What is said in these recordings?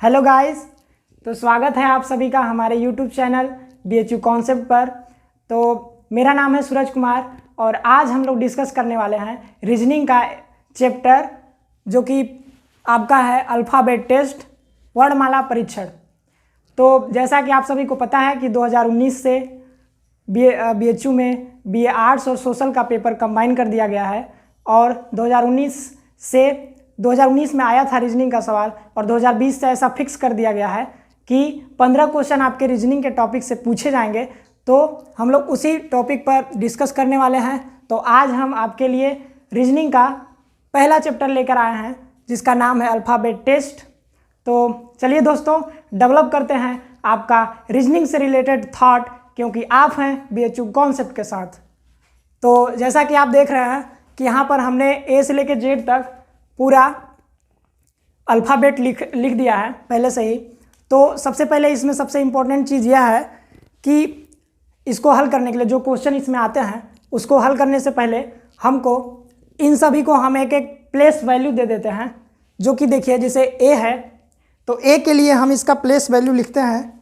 Hello guys, तो स्वागत है आप सभी का हमारे यूट्यूब चैनल BHU कॉन्सेप्ट पर। तो मेरा नाम है सूरज कुमार और आज हम लोग डिस्कस करने वाले हैं रीजनिंग का चैप्टर जो कि आपका है अल्फ़ाबेट टेस्ट वर्णमाला परीक्षण। तो जैसा कि आप सभी को पता है कि 2019 से BHU में BA आर्ट्स और सोशल का पेपर कंबाइन कर दिया गया है और 2019 में आया था रीजनिंग का सवाल और 2020 से ऐसा फिक्स कर दिया गया है कि 15 क्वेश्चन आपके रीजनिंग के टॉपिक से पूछे जाएंगे। तो हम लोग उसी टॉपिक पर डिस्कस करने वाले हैं। तो आज हम आपके लिए रीजनिंग का पहला चैप्टर लेकर आए हैं जिसका नाम है अल्फ़ाबेट टेस्ट। तो चलिए दोस्तों, डेवलप करते हैं आपका रीजनिंग से रिलेटेड थॉट, क्योंकि आप हैं BHU कॉन्सेप्ट के साथ। तो जैसा कि आप देख रहे हैं कि यहाँ पर हमने A से लेकर Z तक पूरा अल्फ़ाबेट लिख दिया है पहले से ही। तो सबसे पहले इसमें सबसे इम्पोर्टेंट चीज़ यह है कि इसको हल करने के लिए जो क्वेश्चन इसमें आते हैं उसको हल करने से पहले हमको इन सभी को हम एक एक प्लेस वैल्यू दे देते हैं। जो कि देखिए, जैसे A है तो A के लिए हम इसका प्लेस वैल्यू लिखते हैं।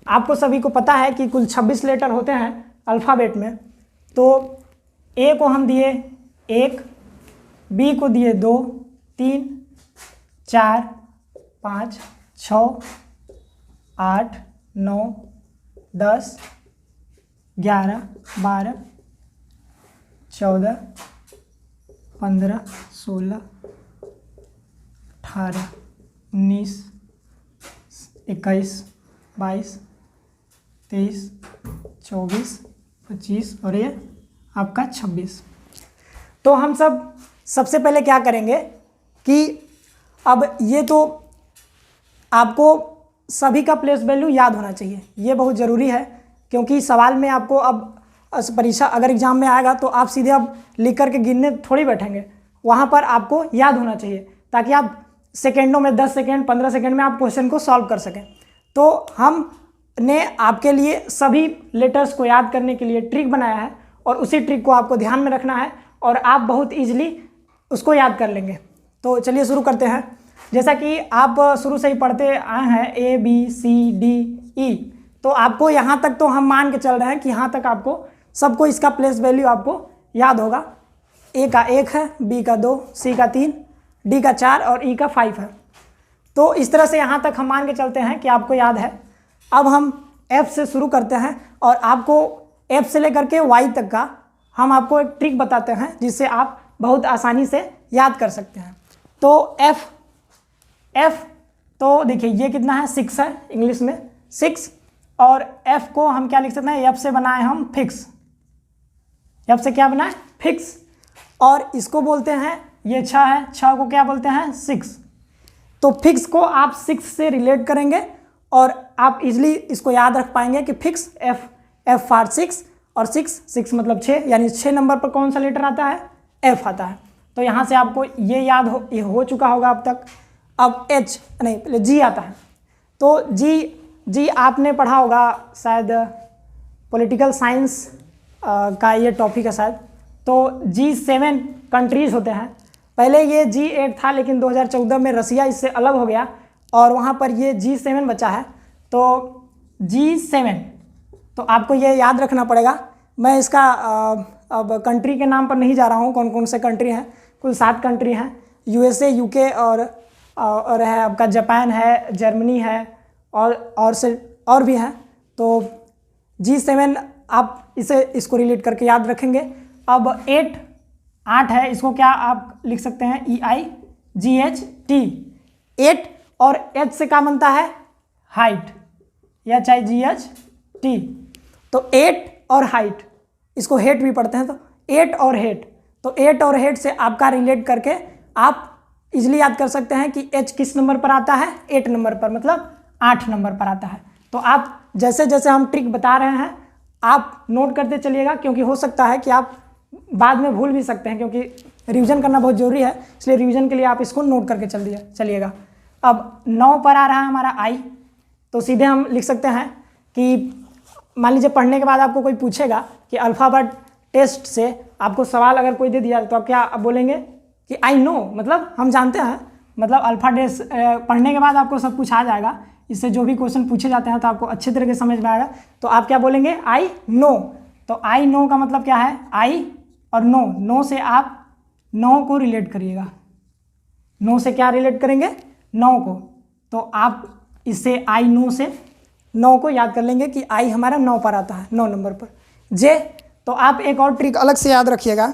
आपको सभी को पता है कि कुल 26 लेटर होते हैं अल्फ़ाबेट में। तो A को हम दिए 1, B को दिए 2, 3, 4, 5, 6, 8, 9, 10, 11, 12, 14, 15, 16, 18, 19, 21, 22, 23, 24, 25 और ये आपका 26। तो हम सबसे पहले क्या करेंगे कि अब ये तो आपको सभी का प्लेस वैल्यू याद होना चाहिए, ये बहुत ज़रूरी है। क्योंकि सवाल में आपको अब परीक्षा अगर एग्ज़ाम में आएगा तो आप सीधे अब लिख करके गिनने थोड़ी बैठेंगे, वहाँ पर आपको याद होना चाहिए ताकि आप सेकेंडों में 10 सेकेंड 15 सेकेंड में आप क्वेश्चन को सॉल्व कर सकें। तो हमने आपके लिए सभी लेटर्स को याद करने के लिए ट्रिक बनाया है और उसी ट्रिक को आपको ध्यान में रखना है और आप बहुत ईजिली उसको याद कर लेंगे। तो चलिए शुरू करते हैं। जैसा कि आप शुरू से ही पढ़ते आए हैं ABCDE, तो आपको यहाँ तक तो हम मान के चल रहे हैं कि यहाँ तक आपको सबको इसका प्लेस वैल्यू आपको याद होगा। A का 1 है, B का 2, C का 3, D का 4 और E का 5 है। तो इस तरह से यहाँ तक हम मान के चलते हैं कि आपको याद है। अब हम F से शुरू करते हैं और आपको F से लेकर के Y तक का हम आपको एक ट्रिक बताते हैं जिससे आप बहुत आसानी से याद कर सकते हैं। तो F तो देखिए ये कितना है, 6 है इंग्लिश में 6। और F को हम क्या लिख सकते हैं, F से बनाए हम फिक्स। F से क्या बनाए, फिक्स। और इसको बोलते हैं, ये 6 है, 6 को क्या बोलते हैं, 6। तो फिक्स को आप 6 से रिलेट करेंगे और आप इजली इसको याद रख पाएंगे कि फिक्स F फॉर 6 और 6 मतलब 6, यानी 6 नंबर पर कौन सा लेटर आता है, F आता है। तो यहाँ से आपको ये याद हो चुका होगा अब तक। अब H नहीं, पहले G आता है। तो G आपने पढ़ा होगा शायद, पॉलिटिकल साइंस का ये टॉपिक है शायद। तो G7 कंट्रीज़ होते हैं। पहले ये G8 था लेकिन 2014 में रसिया इससे अलग हो गया और वहाँ पर ये G7 बचा है। तो G7 तो आपको ये याद रखना पड़ेगा। मैं इसका अब कंट्री के नाम पर नहीं जा रहा हूँ, कौन कौन से कंट्री हैं। कुल 7 कंट्री हैं, USA, UK और है आपका जापान है, जर्मनी है और भी हैं। तो G7 आप इसको रिलेट करके याद रखेंगे। अब 8 है, इसको क्या आप लिख सकते हैं, EIGHT। 8 और H से क्या बनता है, हाइट, HIGHT। तो 8 और हाइट, इसको हेट भी पढ़ते हैं। तो 8 और हेट, तो 8 और हेट से आपका रिलेट करके आप इजली याद कर सकते हैं कि H किस नंबर पर आता है, 8 नंबर पर, मतलब 8 नंबर पर आता है। तो आप जैसे जैसे हम ट्रिक बता रहे हैं आप नोट करते चलिएगा, क्योंकि हो सकता है कि आप बाद में भूल भी सकते हैं, क्योंकि रिवीजन करना बहुत ज़रूरी है। इसलिए रिवीजन के लिए आप इसको नोट करके चलिएगा। अब 9 पर आ रहा है हमारा I, तो सीधे हम लिख सकते हैं कि मान लीजिए पढ़ने के बाद आपको कोई पूछेगा कि अल्फ़ाबेट टेस्ट से आपको सवाल अगर कोई दे दिया तो आप क्या बोलेंगे कि आई नो, मतलब हम जानते हैं। मतलब अल्फा डेस पढ़ने के बाद आपको सब कुछ आ जाएगा। इससे जो भी क्वेश्चन पूछे जाते हैं तो आपको अच्छे तरीके से समझ में आएगा। तो आप क्या बोलेंगे, आई नो। तो आई नो का मतलब क्या है, आई और नो, नो से आप 9 को रिलेट करिएगा। 9 से क्या रिलेट करेंगे, 9 को। तो आप इससे आई नो से 9 को याद कर लेंगे कि आई हमारा 9 पर आता है, 9 नंबर पर। जे, तो आप एक और ट्रिक अलग से याद रखिएगा,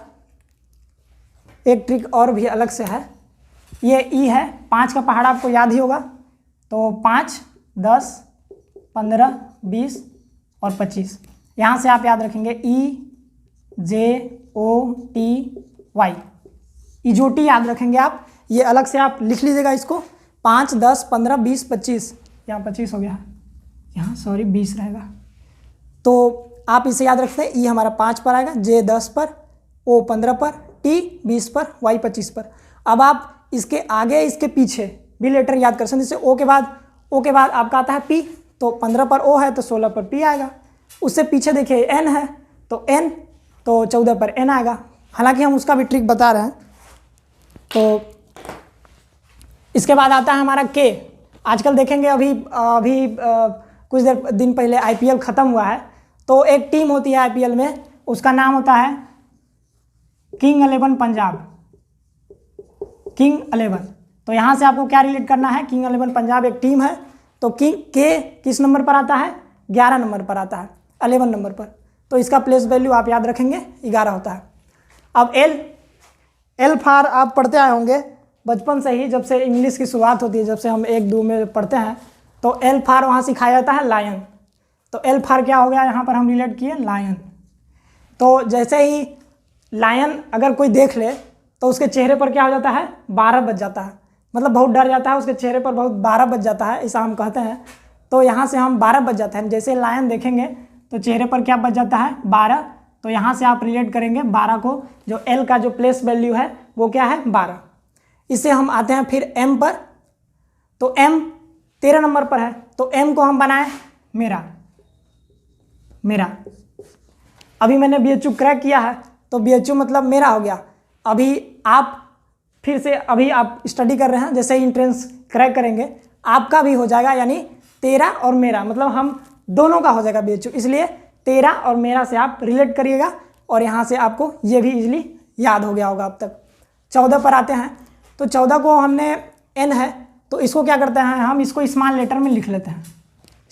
एक ट्रिक और भी अलग से है। ये ई है, 5 का पहाड़ा आपको याद ही होगा। तो 5, 10, 15, 20 और 25, यहाँ से आप याद रखेंगे ई जे ओ टी वाई, इजोटी याद रखेंगे आप। ये अलग से आप लिख लीजिएगा इसको, 5, 10, 15, 20, 25, यहाँ 25 हो गया, यहाँ सॉरी 20 रहेगा। तो आप इसे याद रखते हैं, ई हमारा 5 पर आएगा, जे 10 पर, ओ 15 पर, टी 20 पर, वाई 25 पर। अब आप इसके आगे इसके पीछे भी लेटर याद कर सकते हैं। जैसे ओ के बाद आपका आता है पी, तो 15 पर ओ है तो 16 पर पी आएगा। उससे पीछे देखिए एन है, तो एन, तो 14 पर एन आएगा। हालांकि हम उसका भी ट्रिक बता रहे हैं। तो इसके बाद आता है हमारा के। आजकल देखेंगे अभी कुछ दिन पहले आईपीएल ख़त्म हुआ है, तो एक टीम होती है आईपीएल में, उसका नाम होता है किंग 11 पंजाब, किंग 11। तो यहाँ से आपको क्या रिलेट करना है, किंग 11 पंजाब एक टीम है। तो किंग के किस नंबर पर आता है, 11 नंबर पर आता है, 11 नंबर पर। तो इसका प्लेस वैल्यू आप याद रखेंगे 11 होता है। अब एल फार आप पढ़ते आए होंगे बचपन से ही, जब से इंग्लिश की शुरुआत होती है, जब से हम 1-2 में पढ़ते हैं, तो एल फार वहाँ सिखाया जाता है लायन। तो एल फार क्या हो गया, यहाँ पर हम रिलेट किए लायन। तो जैसे ही लायन अगर कोई देख ले तो उसके चेहरे पर क्या हो जाता है, 12 बज जाता है, मतलब बहुत डर जाता है, उसके चेहरे पर बहुत 12 बज जाता है, ऐसा हम कहते हैं। तो यहाँ से हम 12 बज जाता है, जैसे लायन देखेंगे तो चेहरे पर क्या बज जाता है, 12। तो यहाँ से आप रिलेट करेंगे 12 को, जो एल का जो प्लेस वैल्यू है वो क्या है, 12। इससे हम आते हैं फिर एम पर। तो एम 13 नंबर पर है, तो एम को हम बनाए मेरा। अभी मैंने BHU क्रैक किया है, तो BHU मतलब मेरा हो गया। अभी आप फिर से अभी आप स्टडी कर रहे हैं, जैसे ही इंट्रेंस क्रैक करेंगे आपका भी हो जाएगा, यानी तेरा और मेरा, मतलब हम दोनों का हो जाएगा BHU। इसलिए तेरा और मेरा से आप रिलेट करिएगा, और यहाँ से आपको ये भी इजीली याद हो गया होगा अब तक। 14 पर आते हैं। तो 14 को हमने एन है, तो इसको क्या करते हैं, हम इसको स्मॉल लेटर में लिख लेते हैं।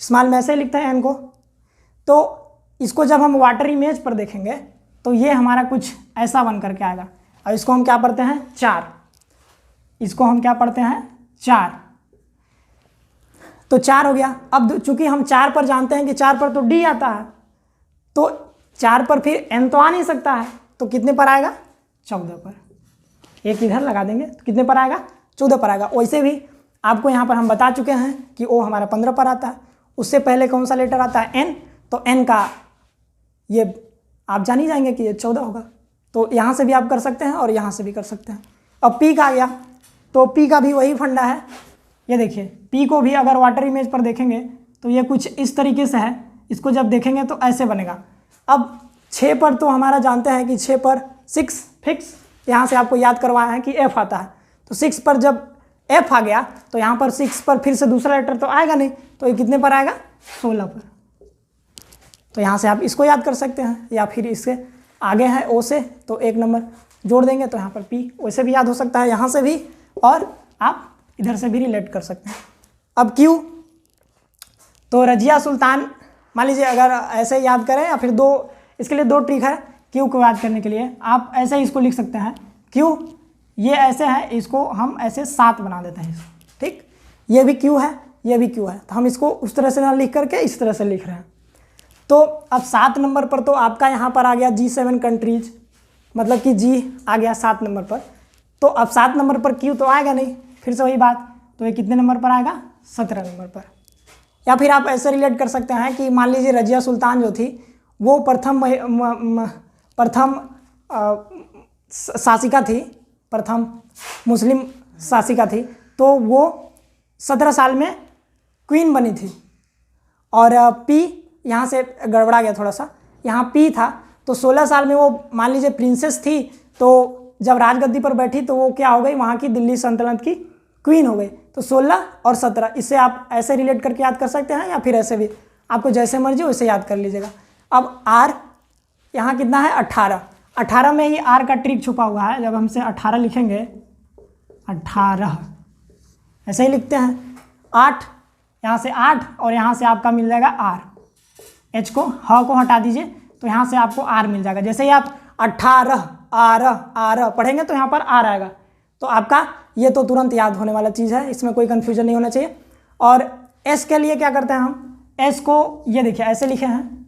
स्मॉल में ऐसे ही लिखते हैं एन को। तो इसको जब हम वाटर इमेज पर देखेंगे तो ये हमारा कुछ ऐसा बन करके आएगा। और इसको हम क्या पढ़ते हैं, 4। इसको हम क्या पढ़ते हैं, 4। तो 4 हो गया। अब चूंकि हम 4 पर जानते हैं कि 4 पर तो डी आता है, तो 4 पर फिर एन तो आ नहीं सकता है, तो कितने पर आएगा, 14 पर। एक इधर लगा देंगे तो कितने पर आएगा, 14 पर आएगा। वैसे भी आपको यहाँ पर हम बता चुके हैं कि ओ हमारा 15 पर आता है। उससे पहले कौन सा लेटर आता है, एन। तो एन का ये आप जान ही जाएंगे कि ये 14 होगा। तो यहाँ से भी आप कर सकते हैं और यहाँ से भी कर सकते हैं। अब पी का आ गया, तो पी का भी वही फंडा है। ये देखिए, पी को भी अगर वाटर इमेज पर देखेंगे तो ये कुछ इस तरीके से है। इसको जब देखेंगे तो ऐसे बनेगा। अब 6 पर तो हमारा जानते हैं कि 6 पर 6 फिक्स, यहाँ से आपको याद करवाया है कि एफ आता है। तो 6 पर जब एफ आ गया तो यहाँ पर 6 पर फिर से दूसरा लेटर तो आएगा नहीं, तो ये कितने पर आएगा, 16 पर। तो यहाँ से आप इसको याद कर सकते हैं, या फिर इससे आगे है ओ से तो 1 नंबर जोड़ देंगे तो यहाँ पर पी, वैसे भी याद हो सकता है यहाँ से भी, और आप इधर से भी रिलेट कर सकते हैं। अब क्यू, तो रजिया सुल्तान, मान लीजिए अगर ऐसे याद करें, या फिर इसके लिए 2 ट्रिक है क्यू को याद करने के लिए। आप ऐसे ही इसको लिख सकते हैं, क्यू ये ऐसे है, इसको हम ऐसे 7 बना देते हैं इसको, ठीक। ये भी क्यू है, ये भी क्यू है, तो हम इसको उस तरह से ना लिख करके इस तरह से लिख रहे हैं। तो अब 7 नंबर पर तो आपका यहाँ पर आ गया G7 कंट्रीज, मतलब कि जी आ गया 7 नंबर पर। तो अब 7 नंबर पर क्यू तो आएगा नहीं, फिर से वही बात, तो ये कितने नंबर पर आएगा, 17 नंबर पर। या फिर आप ऐसे रिलेट कर सकते हैं कि मान लीजिए रजिया सुल्तान जो थी वो प्रथम शासिका थी, प्रथम मुस्लिम शासिका थी, तो वो 17 साल में क्वीन बनी थी। और पी यहाँ से गड़बड़ा गया थोड़ा सा, यहाँ पी था, तो 16 साल में वो मान लीजिए प्रिंसेस थी, तो जब राजगद्दी पर बैठी तो वो क्या हो गई, वहाँ की दिल्ली सल्तनत की क्वीन हो गई। तो 16 और 17 इससे आप ऐसे रिलेट करके याद कर सकते हैं या फिर ऐसे भी, आपको जैसे मर्जी वैसे याद कर लीजिएगा। अब आर यहाँ कितना है 18, 18 में ही आर का ट्रिक छुपा हुआ है। जब हमसे 18 लिखेंगे 18 ऐसे ही लिखते हैं, 8 यहाँ से 8 और यहाँ से आपका मिल जाएगा आर, एच को ह को हटा दीजिए तो यहाँ से आपको आर मिल जाएगा। जैसे ही आप 18 आर पढ़ेंगे तो यहाँ पर आर आएगा, तो आपका ये तो तुरंत याद होने वाला चीज़ है, इसमें कोई कन्फ्यूजन नहीं होना चाहिए। और एस के लिए क्या करते हैं हम, एस को ये देखिए ऐसे लिखे हैं,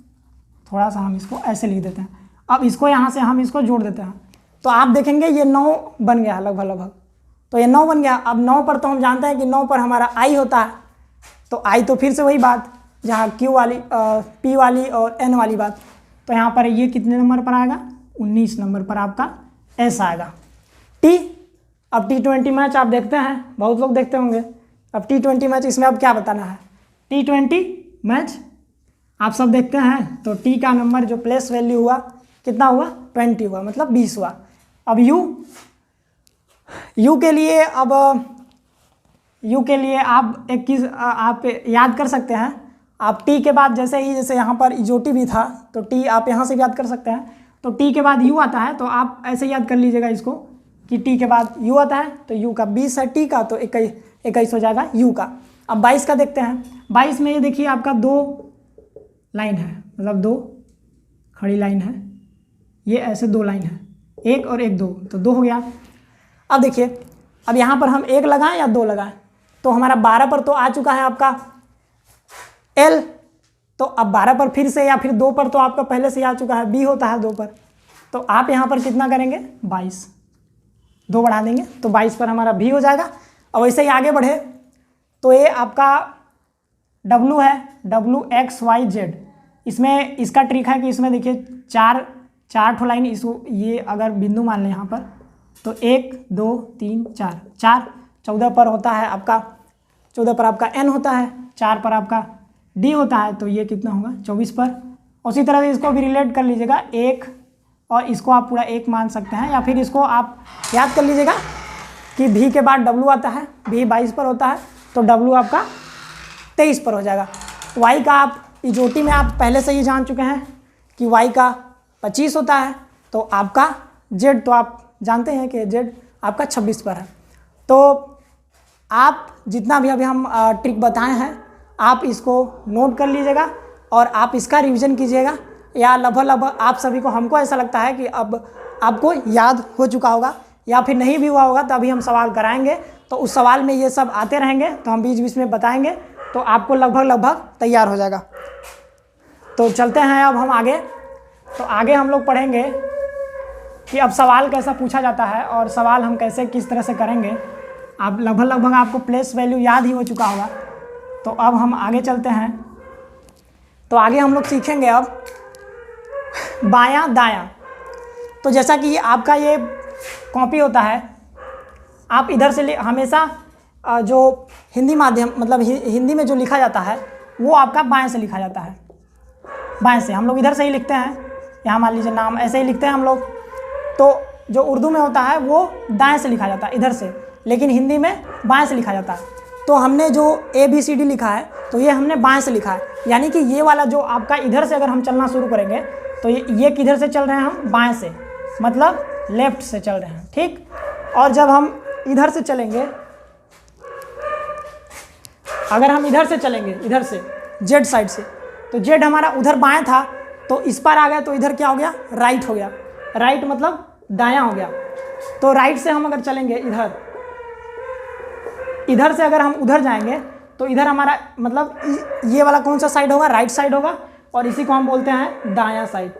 थोड़ा सा हम इसको ऐसे लिख देते हैं। अब इसको यहाँ से हम इसको जोड़ देते हैं तो आप देखेंगे ये 9 बन गया लगभग, तो ये 9 बन गया। अब 9 पर तो हम जानते हैं कि 9 पर हमारा आई होता है, तो आई तो फिर से वही बात जहाँ क्यू वाली पी वाली और एन वाली बात, तो यहाँ पर ये कितने नंबर पर आएगा, 19 नंबर पर आपका एस आएगा। टी, अब T20 मैच आप देखते हैं, बहुत लोग देखते होंगे। अब T20 मैच, इसमें अब क्या बताना है, T20 मैच आप सब देखते हैं, तो टी का नंबर जो प्लेस वैल्यू हुआ कितना हुआ, 20 हुआ, मतलब 20 हुआ। अब यू के लिए, अब यू के लिए आप एक चीज़ आप याद कर सकते हैं, आप टी के बाद जैसे यहाँ पर इजोटी भी था, तो टी आप यहाँ से याद कर सकते हैं, तो टी के बाद यू आता है, तो आप ऐसे याद कर लीजिएगा इसको कि टी के बाद यू आता है, तो यू का 20 है टी का, तो 21 हो जाएगा यू का। अब 22 का देखते हैं, 22 में ये देखिए आपका 2 लाइन है, मतलब 2 खड़ी लाइन है, ये ऐसे 2 लाइन है, 1 और 1 2, तो 2 हो गया। अब देखिए, अब यहाँ पर हम 1 लगाएं या 2 लगाएं, तो हमारा 12 पर तो आ चुका है आपका L, तो अब 12 पर फिर से या फिर 2 पर तो आपका पहले से आ चुका है, B होता है 2 पर, तो आप यहाँ पर कितना करेंगे 22, 2 बढ़ा देंगे तो 22 पर हमारा B हो जाएगा। अब वैसे ही आगे बढ़े तो ये आपका W है, WXYZ, इसमें इसका ट्रिक है कि इसमें देखिए चार ठो लाइन, इसको ये अगर बिंदु मान लें यहाँ पर, तो 1 2 3 4, 14 पर होता है आपका, 14 पर आपका N होता है, 4 पर आपका D होता है, तो ये कितना होगा 24 पर। उसी तरह से इसको भी रिलेट कर लीजिएगा, 1 और इसको आप पूरा 1 मान सकते हैं, या फिर इसको आप याद कर लीजिएगा कि V के बाद W आता है, V 22 पर होता है, तो W आपका 23 पर हो जाएगा। Y का आप इजोटी में आप पहले से ही जान चुके हैं कि Y का 25 होता है, तो आपका Z तो आप जानते हैं कि Z आपका 26 पर है। तो आप जितना भी अभी हम ट्रिक बताए हैं आप इसको नोट कर लीजिएगा और आप इसका रिवीजन कीजिएगा, या लगभग आप सभी को, हमको ऐसा लगता है कि अब आपको याद हो चुका होगा, या फिर नहीं भी हुआ होगा तो अभी हम सवाल कराएंगे, तो उस सवाल में ये सब आते रहेंगे, तो हम बीच बीच में बताएंगे, तो आपको लगभग तैयार हो जाएगा। तो चलते हैं अब हम आगे। तो आगे हम लोग पढ़ेंगे कि अब सवाल कैसा पूछा जाता है और सवाल हम कैसे किस तरह से करेंगे। आप लगभग आपको प्लेस वैल्यू याद ही हो चुका होगा। तो अब हम आगे चलते हैं। तो आगे हम लोग सीखेंगे अब बायां दायां। तो जैसा कि आपका ये कॉपी होता है, आप इधर से हमेशा जो हिंदी माध्यम, मतलब हिंदी में जो लिखा जाता है वो आपका बाएं से लिखा जाता है। बाएं से हम लोग इधर से ही लिखते हैं, यहाँ मान लीजिए नाम ऐसे ही लिखते हैं हम लोग। तो जो उर्दू में होता है वो दाएं से लिखा जाता है इधर से, लेकिन हिंदी में बाएं से लिखा जाता है। तो हमने जो ABCD लिखा है तो ये हमने बाएं से लिखा है, यानी कि ये वाला जो आपका इधर से अगर हम चलना शुरू करेंगे तो ये किधर से चल रहे हैं, हम बाएं से, मतलब लेफ्ट से चल रहे हैं, ठीक। और जब हम इधर से चलेंगे, अगर हम इधर से चलेंगे, इधर से Z साइड से, तो Z हमारा उधर बाएं था, तो इस पर आ गया, तो इधर क्या हो गया, राइट हो गया। राइट मतलब दायां हो गया। तो राइट से हम अगर चलेंगे इधर से अगर हम उधर जाएंगे तो इधर हमारा मतलब ये वाला कौन सा साइड होगा, राइट साइड होगा, और इसी को हम बोलते हैं दायां साइड।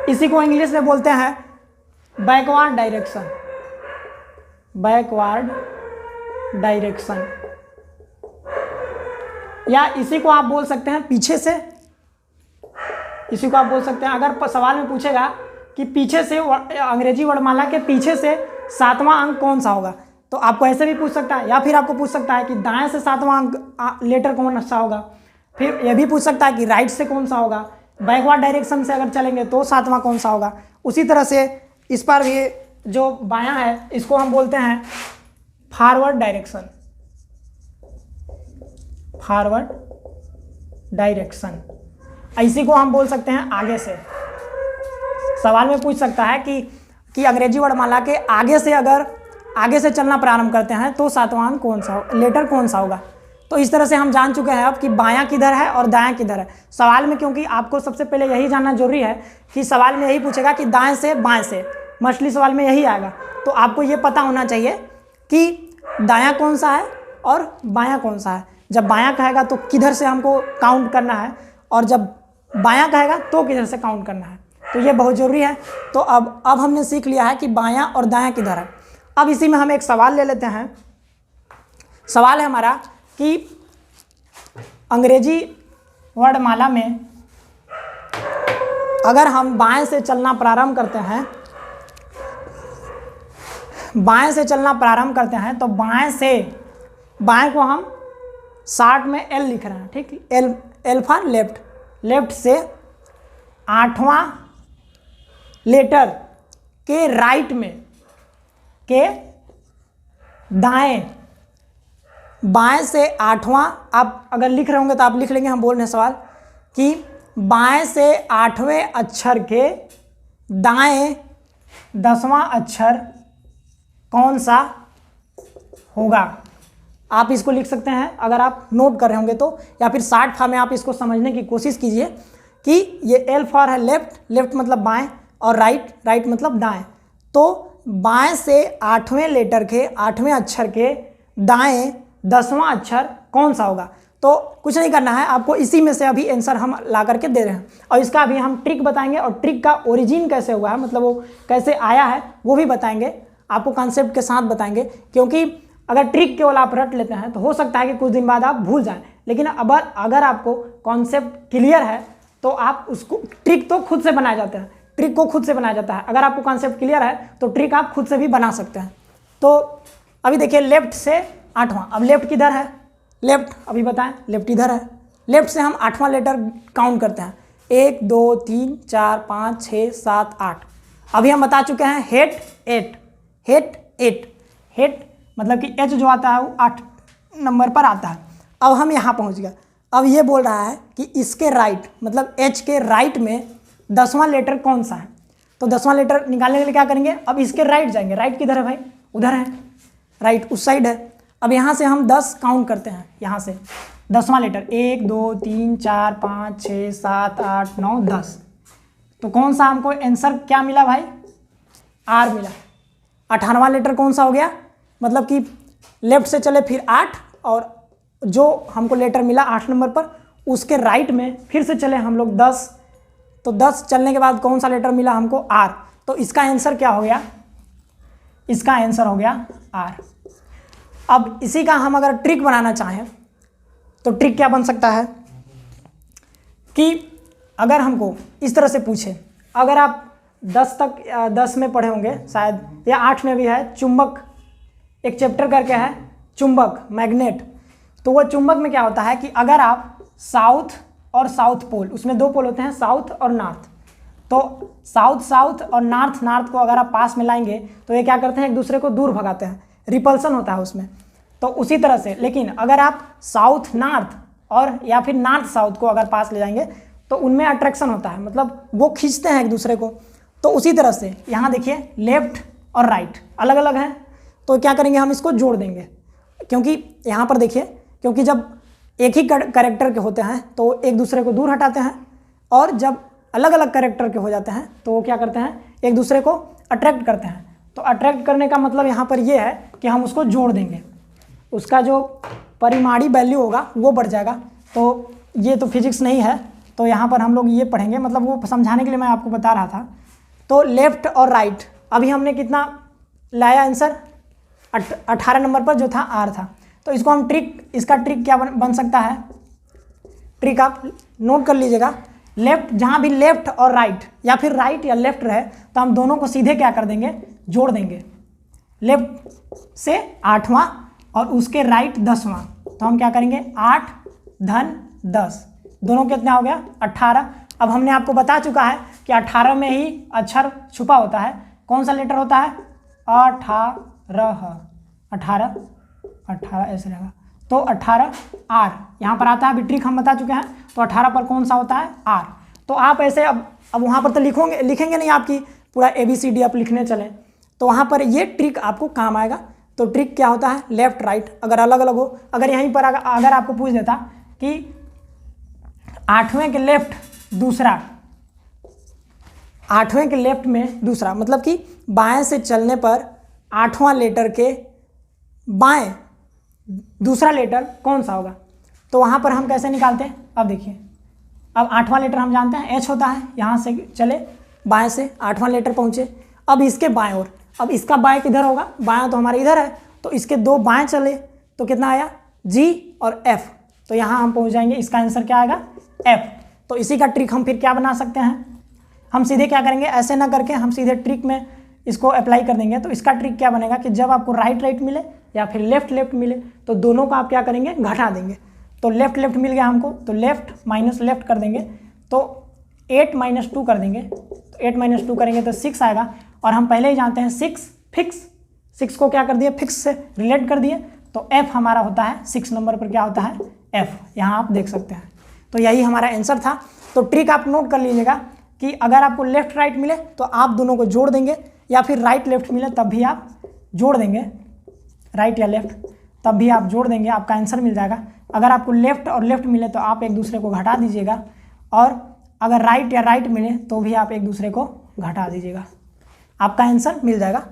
इसी को इंग्लिश में बोलते हैं बैकवर्ड डायरेक्शन। बैकवर्ड डायरेक्शन, या इसी को आप बोल सकते हैं पीछे से। इसी को आप बोल सकते हैं, अगर सवाल में पूछेगा कि पीछे से, अंग्रेजी वर्णमाला के पीछे से 7वां अंक कौन सा होगा, तो आपको ऐसे भी पूछ सकता है, या फिर आपको पूछ सकता है कि दाएं से 7वां अंक लेटर कौन सा होगा। फिर यह भी पूछ सकता है कि राइट से कौन सा होगा, बैकवर्ड डायरेक्शन से अगर चलेंगे तो 7वां कौन सा होगा। उसी तरह से इस पर भी जो बायां है इसको हम बोलते हैं फॉरवर्ड डायरेक्शन, फॉरवर्ड डायरेक्शन, इसी को हम बोल सकते हैं आगे से। सवाल में पूछ सकता है कि अंग्रेजी वर्णमाला के आगे से अगर आगे से चलना प्रारंभ करते हैं तो सातवां अंक कौन सा लेटर कौन सा होगा। तो इस तरह से हम जान चुके हैं अब कि बायां किधर है और दायां किधर है सवाल में, क्योंकि आपको सबसे पहले यही जानना जरूरी है कि सवाल में यही पूछेगा कि दाएं से बाएं से, मोस्टली सवाल में यही आएगा। तो आपको ये पता होना चाहिए कि दायां कौन सा है और बायां कौन सा है। जब बायां कहेगा तो किधर से हमको काउंट करना है, और जब बायां कहेगा तो किधर से काउंट करना है। तो ये बहुत ज़रूरी है। तो अब हमने सीख लिया है कि बायां और दायां किधर है। अब इसी में हम एक सवाल ले लेते हैं। सवाल है हमारा कि अंग्रेजी वर्णमाला में अगर हम बाएं से चलना प्रारंभ करते हैं, बाएं से चलना प्रारंभ करते हैं तो बाएं को हम शार्ट में एल लिख रहे हैं, ठीक। एल फॉर लेफ्ट, लेफ्ट से 8वां लेटर के राइट में के दाएं, बाएं से 8वां, आप अगर लिख रहे होंगे तो आप लिख लेंगे, हम बोल रहे हैं सवाल कि बाएं से 8वें अक्षर के दाएं 10वां अक्षर कौन सा होगा। आप इसको लिख सकते हैं अगर आप नोट कर रहे होंगे तो, या फिर शॉर्ट फॉर्म में आप इसको समझने की कोशिश कीजिए कि ये एल फॉर है लेफ्ट, लेफ्ट मतलब बाएं, और राइट, राइट मतलब दाएं। तो बाएं से 8वें लेटर के 8वें अक्षर के दाएं 10वां अक्षर कौन सा होगा। तो कुछ नहीं करना है आपको, इसी में से अभी आंसर हम ला करके दे रहे हैं, और इसका अभी हम ट्रिक बताएंगे, और ट्रिक का ओरिजिन कैसे हुआ है, मतलब वो कैसे आया है वो भी बताएंगे आपको, कॉन्सेप्ट के साथ बताएंगे। क्योंकि अगर ट्रिक केवल आप रट लेते हैं तो हो सकता है कि कुछ दिन बाद आप भूल जाएं, लेकिन अगर आपको कॉन्सेप्ट क्लियर है तो आप उसको, ट्रिक तो खुद से बनाए जाते हैं, ट्रिक को खुद से बनाया जाता है। अगर आपको कॉन्सेप्ट क्लियर है तो ट्रिक आप खुद से भी बना सकते हैं। तो अभी देखिए लेफ्ट से 8वां, अब लेफ्ट किधर है, लेफ्ट अभी बताएं, लेफ्ट इधर है। लेफ्ट से हम 8वां लेटर काउंट करते हैं, 1 2 3 4 5 6 7 8। अभी हम बता चुके हैं हेट 8, हेट 8, हेट मतलब कि एच जो आता है वो 8 नंबर पर आता है। अब हम यहाँ पहुँच गए। अब ये बोल रहा है कि इसके राइट, मतलब एच के राइट में 10वां लेटर कौन सा है। तो 10वां लेटर निकालने के लिए क्या करेंगे, अब इसके राइट जाएंगे। राइट किधर है भाई, उधर है, राइट उस साइड है। अब यहाँ से हम 10 काउंट करते हैं, यहाँ से 10वां लेटर 1 2 3 4 5 6 7 8 9 10। तो कौन सा हमको आंसर क्या मिला भाई, आर मिला। 18वां लेटर कौन सा हो गया, मतलब कि लेफ्ट से चले फिर 8, और जो हमको लेटर मिला 8 नंबर पर उसके राइट में फिर से चले हम लोग 10। तो 10 चलने के बाद कौन सा लेटर मिला हमको, आर। तो इसका आंसर क्या हो गया, इसका आंसर हो गया आर। अब इसी का हम अगर ट्रिक बनाना चाहें तो ट्रिक क्या बन सकता है कि अगर हमको इस तरह से पूछे, अगर आप 10 में पढ़े होंगे शायद, या 8 में भी है, चुंबक एक चैप्टर करके है, चुंबक मैग्नेट। तो वो चुंबक में क्या होता है कि अगर आप साउथ और साउथ पोल, उसमें 2 पोल होते हैं साउथ और नॉर्थ, तो साउथ और नॉर्थ को अगर आप पास में लाएंगे तो ये क्या करते हैं, एक दूसरे को दूर भगाते हैं, रिपल्सन होता है उसमें। तो उसी तरह से, लेकिन अगर आप साउथ नॉर्थ और या फिर नॉर्थ साउथ को अगर पास ले जाएंगे तो उनमें अट्रैक्शन होता है, मतलब वो खींचते हैं एक दूसरे को। तो उसी तरह से यहाँ देखिए लेफ्ट और राइट अलग अलग हैं, तो क्या करेंगे हम इसको जोड़ देंगे। क्योंकि यहाँ पर देखिए, क्योंकि जब एक ही कैरेक्टर के होते हैं तो एक दूसरे को दूर हटाते हैं, और जब अलग अलग कैरेक्टर के हो जाते हैं तो वो क्या करते हैं, एक दूसरे को अट्रैक्ट करते हैं। तो अट्रैक्ट करने का मतलब यहाँ पर ये है कि हम उसको जोड़ देंगे, उसका जो परिमाणी वैल्यू होगा वो बढ़ जाएगा। तो ये तो फिजिक्स नहीं है, तो यहाँ पर हम लोग ये पढ़ेंगे, मतलब वो समझाने के लिए मैं आपको बता रहा था। तो लेफ्ट और राइट, अभी हमने कितना लाया आंसर, 18 नंबर पर जो था आर था। तो इसको हम इसका ट्रिक क्या बन सकता है, ट्रिक आप नोट कर लीजिएगा। लेफ्ट, जहाँ भी लेफ्ट और राइट या फिर राइट या लेफ्ट रहे तो हम दोनों को सीधे क्या कर देंगे, जोड़ देंगे। लेफ्ट से 8वां और उसके राइट 10वां, तो हम क्या करेंगे 8 धन 10, दोनों कितना हो गया 18। अब हमने आपको बता चुका है कि 18 में ही अक्षर छुपा होता है। कौन सा लेटर होता है, 18, 18 ऐसे रहेगा। तो 18 R यहाँ पर आता है, अभी ट्रिक हम बता चुके हैं। तो 18 पर कौन सा होता है? R। तो आप ऐसे अब वहाँ पर तो लिखेंगे नहीं आपकी पूरा ABCD आप लिखने चलें, तो वहाँ पर ये ट्रिक आपको काम आएगा। तो ट्रिक क्या होता है? लेफ्ट राइट अगर अलग अलग हो, अगर यहीं पर अगर आपको पूछ देता कि 8वें के लेफ्ट दूसरा, 8वें के लेफ्ट में दूसरा, मतलब कि बाएं से चलने पर 8वां लेटर के बाएं दूसरा लेटर कौन सा होगा, तो वहाँ पर हम कैसे निकालते हैं? अब देखिए, अब 8वां लेटर हम जानते हैं H होता है, यहाँ से चले बाएं से 8वां लेटर पहुँचे, अब इसके बाएं ओर, अब इसका बाएं किधर होगा? बाएं तो हमारे इधर है, तो इसके 2 बाएं चले तो कितना आया? G और F। तो यहाँ हम पहुँच जाएंगे, इसका आंसर क्या आएगा? F। तो इसी का ट्रिक हम फिर क्या बना सकते हैं? हम सीधे क्या करेंगे, ऐसे ना करके हम सीधे ट्रिक में इसको अप्लाई कर देंगे। तो इसका ट्रिक क्या बनेगा कि जब आपको राइट मिले या फिर लेफ्ट मिले तो दोनों को आप क्या करेंगे? घटा देंगे। तो लेफ्ट मिल गया हमको, तो लेफ्ट माइनस लेफ्ट कर देंगे, तो 8 - 2 कर देंगे। तो 8 - 2 करेंगे तो 6 आएगा। और हम पहले ही जानते हैं 6 फिक्स, 6 को क्या कर दिए? फिक्स से रिलेट कर दिए। तो F हमारा होता है 6 नंबर पर क्या होता है? F। यहाँ आप देख सकते हैं। तो यही हमारा आंसर था। तो ट्रिक आप नोट कर लीजिएगा कि अगर आपको लेफ्ट राइट मिले तो आप दोनों को जोड़ देंगे, या फिर राइट लेफ्ट मिले तब भी आप जोड़ देंगे, राइट या लेफ्ट तब भी आप जोड़ देंगे, आपका आंसर मिल जाएगा। अगर आपको लेफ्ट और लेफ्ट मिले तो आप एक दूसरे को घटा दीजिएगा, और अगर राइट या राइट मिले तो भी आप एक दूसरे को घटा दीजिएगा, आपका आंसर मिल जाएगा।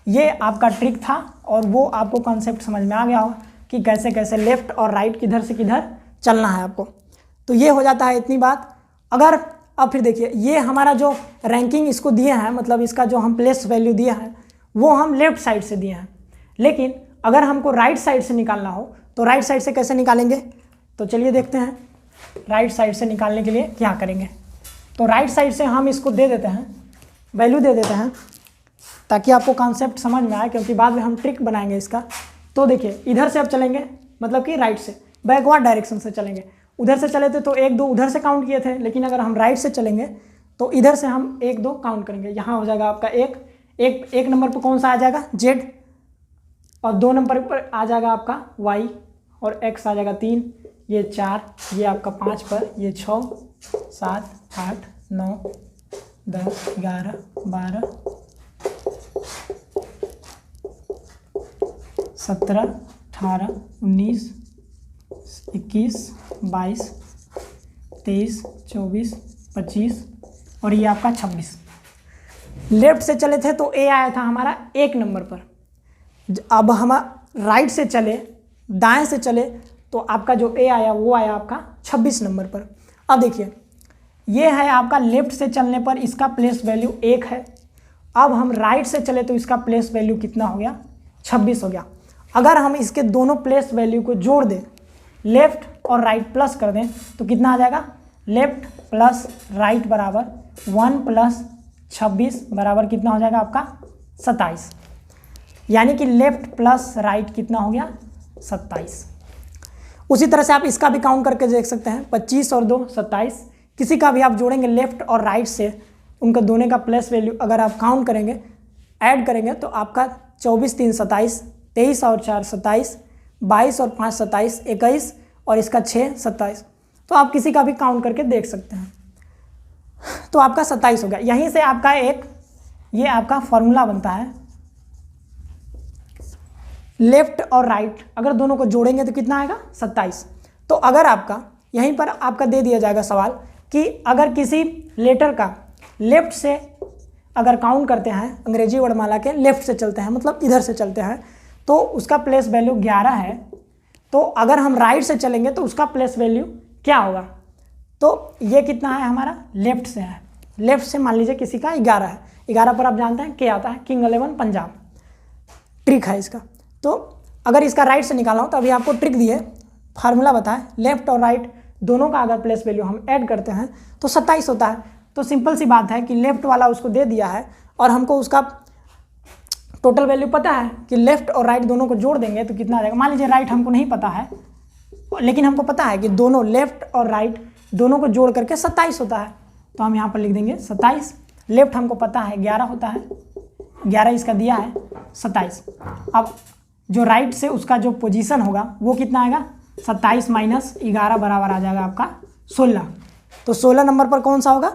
ये आपका ट्रिक था, और वो आपको कॉन्सेप्ट समझ में आ गया होगा कि कैसे कैसे लेफ्ट और राइट किधर से किधर चलना है आपको। तो ये हो जाता है इतनी बात। अगर अब फिर देखिए, ये हमारा जो रैंकिंग इसको दिए हैं, मतलब इसका जो हम प्लेस वैल्यू दिया है वो हम लेफ्ट साइड से दिए हैं, लेकिन अगर हमको राइट साइड से निकालना हो तो राइट साइड से कैसे निकालेंगे? तो चलिए देखते हैं राइट साइड से निकालने के लिए क्या करेंगे। तो राइट साइड से हम इसको दे देते हैं, वैल्यू दे देते हैं, ताकि आपको कॉन्सेप्ट समझ में आए, क्योंकि बाद में हम ट्रिक बनाएंगे इसका। तो देखिए, इधर से अब चलेंगे, मतलब कि राइट से बैकवर्ड डायरेक्शन से चलेंगे। उधर से चले थे तो 1 2 उधर से काउंट किए थे, लेकिन अगर हम राइट से चलेंगे तो इधर से हम 1 2 काउंट करेंगे। यहाँ हो जाएगा आपका एक नंबर पर कौन सा आ जाएगा? Z, और 2 नंबर पर आ जाएगा आपका Y, और X आ जाएगा 3, ये 4, ये आपका 5 पर, ये 6 7 8 9 10 11 12 17 18 19 21 22 23 24 25 और ये आपका 26। लेफ्ट से चले थे तो A आया था हमारा 1 नंबर पर। अब हम राइट से चले, दाएं से चले तो आपका जो A आया वो आया आपका 26 नंबर पर। अब देखिए, ये है आपका लेफ्ट से चलने पर इसका प्लेस वैल्यू 1 है। अब हम राइट से चले तो इसका प्लेस वैल्यू कितना हो गया? 26 हो गया। अगर हम इसके दोनों प्लेस वैल्यू को जोड़ दें, लेफ्ट और राइट प्लस कर दें, तो कितना आ जाएगा? लेफ्ट प्लस राइट बराबर 1 + 26 बराबर कितना हो जाएगा आपका? 27। यानी कि लेफ्ट प्लस राइट कितना हो गया? 27। उसी तरह से आप इसका भी काउंट करके देख सकते हैं, 25 और 2 27। किसी का भी आप जोड़ेंगे लेफ्ट और राइट से, उनका दोनों का प्लस वैल्यू अगर आप काउंट करेंगे, ऐड करेंगे, तो आपका 24 3 27, 23 और 4 27, 22 और 5 27, 21 और इसका 6 27। तो आप किसी का भी काउंट करके देख सकते हैं, तो आपका 27 हो गया। यहीं से आपका ये आपका फॉर्मूला बनता है, लेफ्ट और राइट अगर दोनों को जोड़ेंगे तो कितना आएगा? 27। तो अगर आपका यहीं पर आपका दे दिया जाएगा सवाल कि अगर किसी लेटर का लेफ्ट से अगर काउंट करते हैं, अंग्रेजी वर्णमाला के लेफ्ट से चलते हैं, मतलब इधर से चलते हैं, तो उसका प्लेस वैल्यू 11 है। तो अगर हम राइट से चलेंगे तो उसका प्लेस वैल्यू क्या होगा? तो ये कितना है हमारा? लेफ्ट से है। लेफ्ट से मान लीजिए किसी का 11 है, 11 पर आप जानते हैं क्या आता है? किंग 11 पंजाब, ट्रिक है इसका। तो अगर इसका राइट से निकालना हो तो अभी आपको ट्रिक दी है, फार्मूला बताएं, लेफ्ट और राइट दोनों का अगर प्लेस वैल्यू हम ऐड करते हैं तो 27 होता है। तो सिंपल सी बात है कि लेफ्ट वाला उसको दे दिया है और हमको उसका टोटल वैल्यू पता है कि लेफ्ट और राइट दोनों को जोड़ देंगे तो कितना आ जाएगा। मान लीजिए राइट हमको नहीं पता है, लेकिन हमको पता है कि दोनों लेफ्ट और राइट दोनों को जोड़ करके 27 होता है, तो हम यहाँ पर लिख देंगे 27। लेफ्ट हमको पता है 11 होता है, 11 इसका दिया है 27। अब जो राइट से उसका जो पोजीशन होगा वो कितना आएगा, 27 माइनस 11 बराबर आ जाएगा आपका 16। तो 16 नंबर पर कौन सा होगा,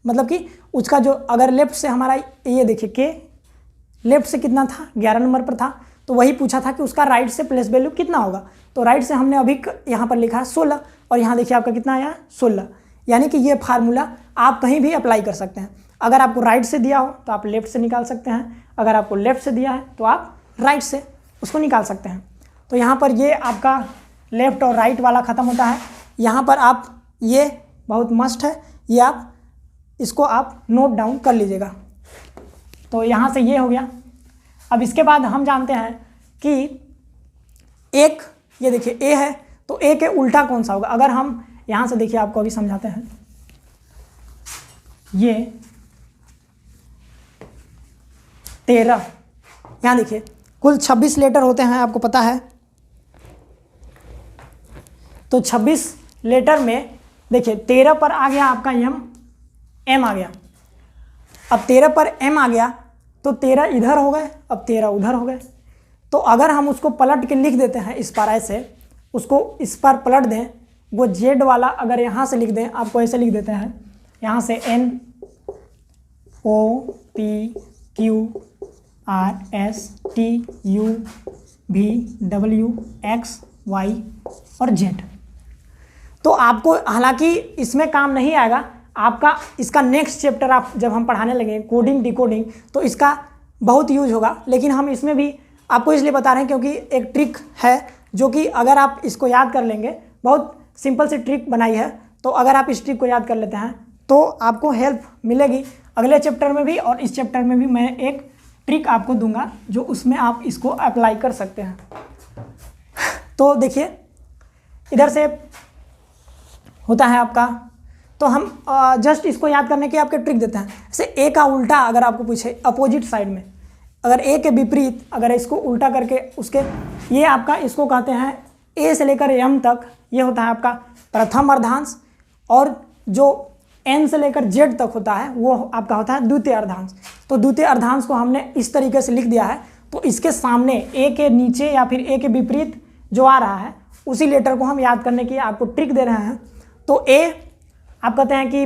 मतलब कि उसका जो अगर लेफ्ट से हमारा ये देखिए के लेफ्ट से कितना था 11 नंबर पर था, तो वही पूछा था कि उसका राइट से प्लेस वैल्यू कितना होगा। तो राइट से हमने अभी यहाँ पर लिखा है 16 और यहाँ देखिए आपका कितना आया 16। यानी कि ये फार्मूला आप कहीं भी अप्लाई कर सकते हैं। अगर आपको राइट से दिया हो तो आप लेफ्ट से निकाल सकते हैं, अगर आपको लेफ्ट से दिया है तो आप राइट से उसको निकाल सकते हैं। तो यहाँ पर ये आपका लेफ्ट और राइट वाला ख़त्म होता है। यहाँ पर आप ये बहुत मस्ट है, ये आप इसको आप नोट डाउन कर लीजिएगा। तो यहाँ से ये हो गया। अब इसके बाद हम जानते हैं कि एक ये देखिए ए है, तो ए के उल्टा कौन सा होगा। अगर हम यहाँ से देखिए आपको अभी समझाते हैं, ये 13, यहाँ देखिए कुल 26 लेटर होते हैं, आपको पता है। तो 26 लेटर में देखिए 13 पर आ गया आपका एम आ गया। अब 13 पर एम आ गया तो 13 इधर हो गए, अब 13 उधर हो गए। तो अगर हम उसको पलट के लिख देते हैं इस पर, ऐसे उसको इस पर पलट दें, वो जेड वाला अगर यहाँ से लिख दें, आपको ऐसे लिख देते हैं, यहाँ से N O P Q R S T U V W X Y और Z। तो आपको हालांकि इसमें काम नहीं आएगा आपका, इसका नेक्स्ट चैप्टर आप जब हम पढ़ाने लगे कोडिंग डिकोडिंग तो इसका बहुत यूज होगा। लेकिन हम इसमें भी आपको इसलिए बता रहे हैं क्योंकि एक ट्रिक है जो कि अगर आप इसको याद कर लेंगे, बहुत सिंपल सी ट्रिक बनाई है, तो अगर आप इस ट्रिक को याद कर लेते हैं तो आपको हेल्प मिलेगी अगले चैप्टर में भी, और इस चैप्टर में भी मैं एक ट्रिक आपको दूंगा जो उसमें आप इसको अप्लाई कर सकते हैं। तो देखिए इधर से होता है आपका, तो हम जस्ट इसको याद करने की आपके ट्रिक देते हैं। जैसे ए का उल्टा अगर आपको पूछे अपोजिट साइड में, अगर ए के विपरीत अगर इसको उल्टा करके उसके, ये आपका इसको कहते हैं ए से लेकर एम तक ये होता है आपका प्रथम अर्धांश, और जो एन से लेकर जेड तक होता है वो आपका होता है द्वितीय अर्धांश। तो द्वितीय अर्धांश को हमने इस तरीके से लिख दिया है, तो इसके सामने ए के नीचे या फिर ए के विपरीत जो आ रहा है उसी लेटर को हम याद करने की आपको ट्रिक दे रहे हैं। तो ए आप कहते हैं कि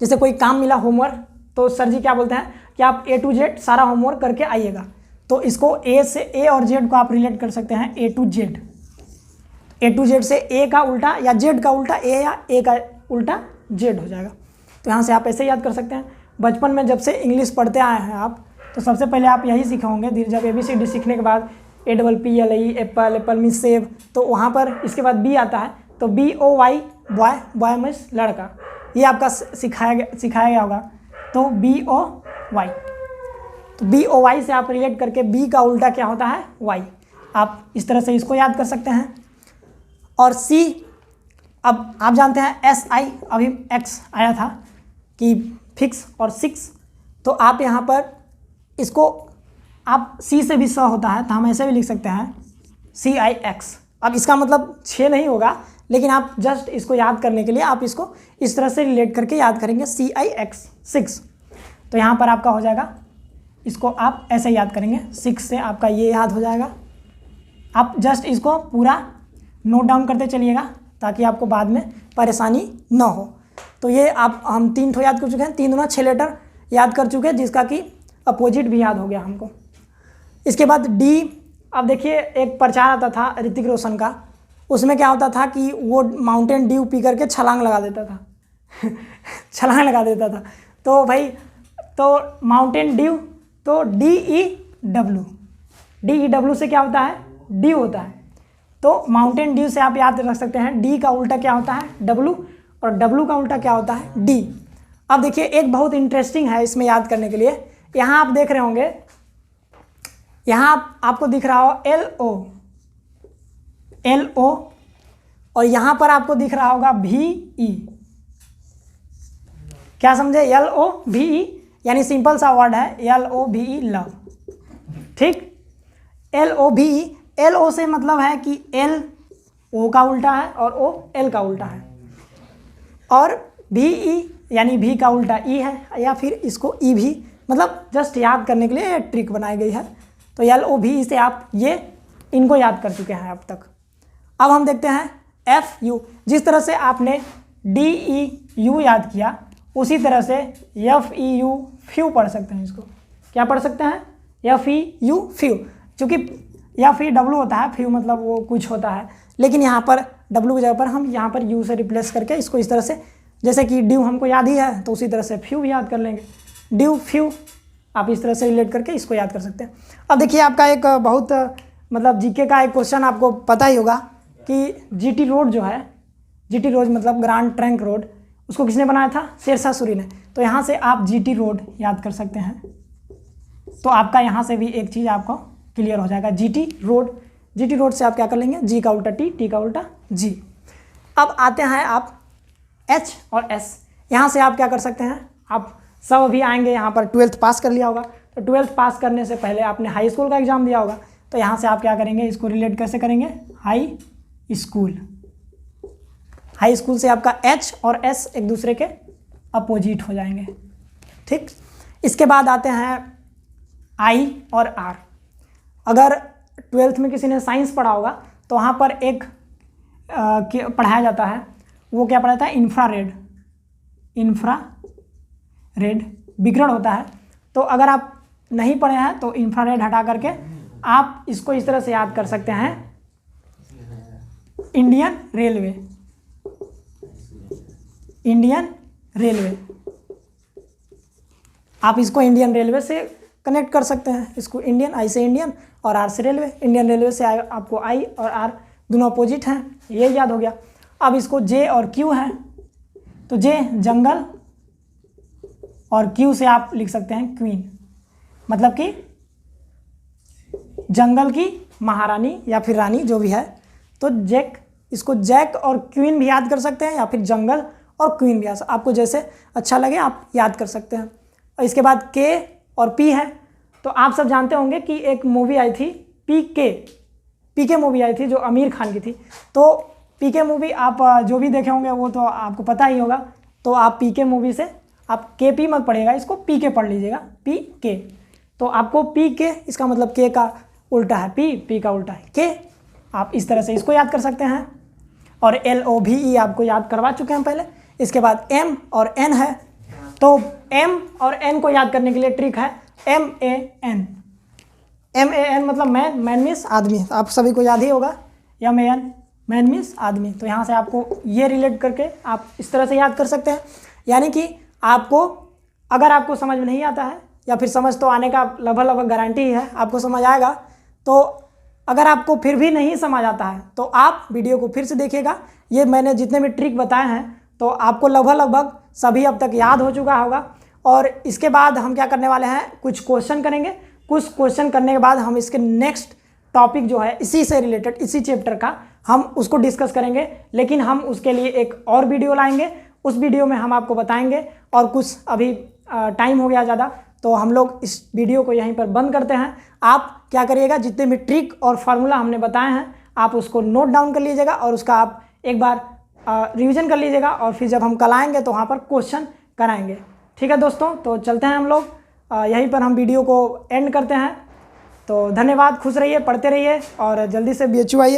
जैसे कोई काम मिला होमवर्क, तो सर जी क्या बोलते हैं कि आप A to Z सारा होमवर्क करके आइएगा। तो इसको ए से ए और जेड को आप रिलेट कर सकते हैं A to Z। A to Z से ए का उल्टा या जेड का उल्टा ए या ए का उल्टा जेड हो जाएगा। तो यहाँ से आप ऐसे याद कर सकते हैं। बचपन में जब से इंग्लिश पढ़ते आए हैं आप, तो सबसे पहले आप यही सीखे होंगे। धीरे जब ABCD सीखने के बाद APPLE एप्पल, एप्पल मीन्स सेब, तो वहाँ पर इसके बाद बी आता है, तो BOY बॉय, बॉय मीन्स लड़का, ये आपका सिखाया गया होगा। तो BOY, तो BOY से आप रिलेट करके बी का उल्टा क्या होता है Y, आप इस तरह से इसको याद कर सकते हैं। और C, अब आप जानते हैं SI, अभी X आया था कि फिक्स और 6, तो आप यहाँ पर इसको आप C से भी 100 होता है, तो हम ऐसे भी लिख सकते हैं CIX। अब इसका मतलब 6 नहीं होगा, लेकिन आप जस्ट इसको याद करने के लिए आप इसको इस तरह से रिलेट करके याद करेंगे CIX 6। तो यहाँ पर आपका हो जाएगा, इसको आप ऐसे याद करेंगे, 6 से आपका ये याद हो जाएगा। आप जस्ट इसको पूरा नोट डाउन करते चलिएगा ताकि आपको बाद में परेशानी ना हो। तो ये आप हम 3 ठो याद कर चुके हैं, 3 दूना 6 लेटर याद कर चुके हैं, जिसका कि अपोजिट भी याद हो गया हमको। इसके बाद D, अब देखिए एक प्रचार आता था ऋतिक रोशन का, उसमें क्या होता था कि वो माउंटेन ड्यू पी करके छलांग लगा देता था छलांग लगा देता था। तो भाई तो माउंटेन ड्यू, तो DEW से क्या होता है ड्यू होता है। तो माउंटेन ड्यू से आप याद रख सकते हैं D का उल्टा क्या होता है W, और W का उल्टा क्या होता है D। अब देखिए एक बहुत इंटरेस्टिंग है इसमें याद करने के लिए, यहाँ आप देख रहे होंगे, यहाँ आपको दिख रहा हो LO, और यहाँ पर आपको दिख रहा होगा VE। क्या समझे, LOVE, यानी सिंपल सा वर्ड है LOVE, लव। ठीक, LOVE, LO से मतलब है कि L O का उल्टा है और O L का उल्टा है, और VE यानी V का उल्टा E है, या फिर इसको E भी, मतलब जस्ट याद करने के लिए ट्रिक बनाई गई है। तो LOVE से आप ये इनको याद कर चुके हैं अब तक। अब हम देखते हैं FU। जिस तरह से आपने DEU याद किया उसी तरह से FEU फ्यू पढ़ सकते हैं। इसको क्या पढ़ सकते हैं? FEU few. चूँकि FEW होता है, फ्यू मतलब वो कुछ होता है, लेकिन यहाँ पर W की जगह पर हम यहाँ पर U से रिप्लेस करके इसको इस तरह से, जैसे कि ड्यू हमको याद ही है तो उसी तरह से फ्यू भी याद कर लेंगे। ड्यू फ्यू आप इस तरह से रिलेट करके इसको याद कर सकते हैं। अब देखिए आपका एक बहुत मतलब जीके का एक क्वेश्चन आपको पता ही होगा कि GT रोड जो है, GT रोड मतलब ग्रैंड ट्रंक रोड, उसको किसने बनाया था? शेरशाह सूरी ने। तो यहाँ से आप GT रोड याद कर सकते हैं। तो आपका यहाँ से भी एक चीज़ आपको क्लियर हो जाएगा, GT रोड। GT रोड से आप क्या कर लेंगे? G का उल्टा T, T का उल्टा G। अब आते हैं आप H और S। यहाँ से आप क्या कर सकते हैं? आप सब अभी आएंगे यहाँ पर 12th पास कर लिया होगा, तो 12th पास करने से पहले आपने हाई स्कूल का एग्ज़ाम दिया होगा। तो यहाँ से आप क्या करेंगे? इसको रिलेट कैसे करेंगे? High school. हाई स्कूल से आपका H और S एक दूसरे के अपोजिट हो जाएंगे। ठीक, इसके बाद आते हैं I और R। अगर 12th में किसी ने साइंस पढ़ा होगा तो वहाँ पर एक पढ़ाया जाता है, वो क्या पढ़ाता है? इंफ्रारेड। इंफ्रारेड विकिरण होता है। तो अगर आप नहीं पढ़े हैं तो इंफ्रारेड हटा करके आप इसको इस तरह से याद कर सकते हैं, इंडियन रेलवे। इंडियन रेलवे, आप इसको इंडियन रेलवे से कनेक्ट कर सकते हैं। इसको इंडियन, आई से इंडियन और आर से रेलवे। इंडियन रेलवे से आपको आई और आर दोनों अपोजिट हैं, ये याद हो गया। अब इसको जे और क्यू है, तो जे जंगल और क्यू से आप लिख सकते हैं क्वीन, मतलब कि जंगल की महारानी या फिर रानी जो भी है। तो जैक, इसको जैक और क्वीन भी याद कर सकते हैं या फिर जंगल और क्वीन भी, आपको जैसे अच्छा लगे आप याद कर सकते हैं। और इसके बाद के और पी है। तो आप सब जानते होंगे कि एक मूवी आई थी पीके मूवी आई थी जो आमिर खान की थी। तो पीके मूवी आप जो भी देखे होंगे वो तो आपको पता ही होगा। तो आप पीके मूवी से आप KP मत पढ़िएगा, इसको PK पढ़ लीजिएगा, PK। तो आपको PK इसका मतलब K का उल्टा है P का उल्टा है K। आप इस तरह से इसको याद कर सकते हैं। और LOVE आपको याद करवा चुके हैं पहले। इसके बाद M और N है। तो M और N को याद करने के लिए ट्रिक है MAN। MAN मतलब मैन मीन्स आदमी, आप सभी को याद ही होगा। MAN मैन मीन्स आदमी। तो यहाँ से आपको ये रिलेट करके आप इस तरह से याद कर सकते हैं। यानी कि आपको अगर आपको समझ में नहीं आता है या फिर समझ तो आने का लगभग गारंटी ही है, आपको समझ आएगा। तो अगर आपको फिर भी नहीं समझ आता है तो आप वीडियो को फिर से देखिएगा। ये मैंने जितने भी ट्रिक बताए हैं तो आपको लगभग सभी अब तक याद हो चुका होगा। और इसके बाद हम क्या करने वाले हैं, कुछ क्वेश्चन करेंगे। कुछ क्वेश्चन करने के बाद हम इसके नेक्स्ट टॉपिक जो है इसी से रिलेटेड, इसी चैप्टर का, हम उसको डिस्कस करेंगे। लेकिन हम उसके लिए एक और वीडियो लाएंगे, उस वीडियो में हम आपको बताएंगे। और कुछ अभी टाइम हो गया ज़्यादा, तो हम लोग इस वीडियो को यहीं पर बंद करते हैं। आप क्या करिएगा, जितने भी ट्रिक और फार्मूला हमने बताए हैं आप उसको नोट डाउन कर लीजिएगा और उसका आप एक बार रिवीजन कर लीजिएगा। और फिर जब हम कल आएंगे तो वहाँ पर क्वेश्चन कराएंगे। ठीक है दोस्तों, तो चलते हैं हम लोग, यहीं पर हम वीडियो को एंड करते हैं। तो धन्यवाद, खुश रहिए, पढ़ते रहिए और जल्दी से BHU आइए।